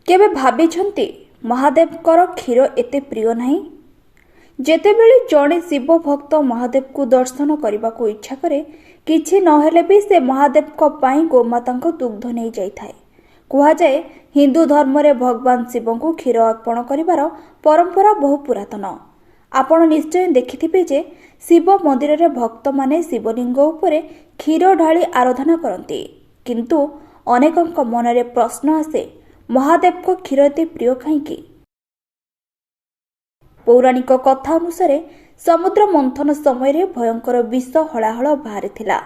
केबे भाबिछन्ति महादेवकर क्षीर एते प्रिय नाही? जेतेबेले जड़े शिव भक्त महादेव को दर्शन करने को इच्छा करे किछि नहेले भी से महादेव को पाई गोमाता दुग्ध नहीं जाए। कहुए हिंदू धर्म रे भगवान शिव को क्षीर अर्पण करिवार परंपरा बहु पुरातन। आपण निश्चय देखिथिबे जे शिव मंदिर रे भक्त माने शिवलिंग उपरे क्षीर ढाली आराधना करती, किंतु अनेकंक मनरे प्रश्न आसे महादेव को क्षीर एते प्रिय कहीं? पौराणिक कथा अनुसार समुद्र मंथन समय भयंकर विष हलाहल बाहरी थिला।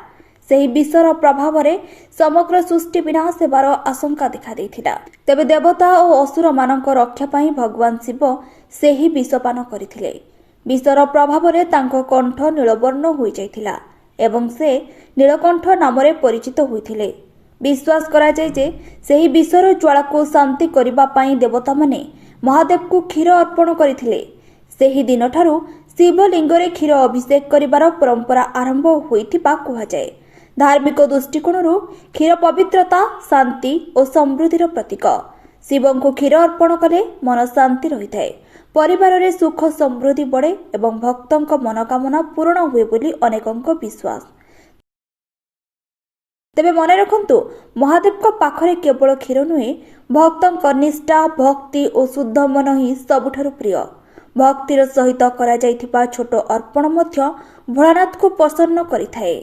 सही विषर प्रभाव रे समग्र सृष्टि विनाश हेबार आशंका देखा देइथिला। तेबे देवता और असुर मानक रक्षा पाई भगवान शिव सही विषपान करथिले। विषर प्रभाव रे तांको कंठ नीलवर्ण होई जाइथिला एवं से नीलकंठ नाम रे परिचित होइथिले। विश्वास करा जाय जे सही विषर ज्वाला को शांति करिबा पाई देवता माने महादेव को क्षीर अर्पण करथिले। सेही दिन ठारू शिवलिंग रे क्षीर अभिषेक करिबार परंपरा आरंभ होइथिबा कुहा जाय। धार्मिक दृष्टिकोणरू क्षीर पवित्रता, शांति और समृद्धिर प्रतीक। शिव को क्षीर अर्पण कले मन शांति रही थाए, परिवार रे सुख समृद्धि बढ़े एवं भक्तों मनोकामना पूर्ण हुए बोली अनेकों विश्वास। तेबे मन रखंतु महादेव को पाखरे केवल क्षीर नुहे, भक्तों निष्ठा, भक्ति और शुद्ध मन ही सबुठारु प्रिय। भक्तिर सहित करा जाइथिबा छोट अर्पण मध्य भोलानाथ को प्रसन्न करिथाए।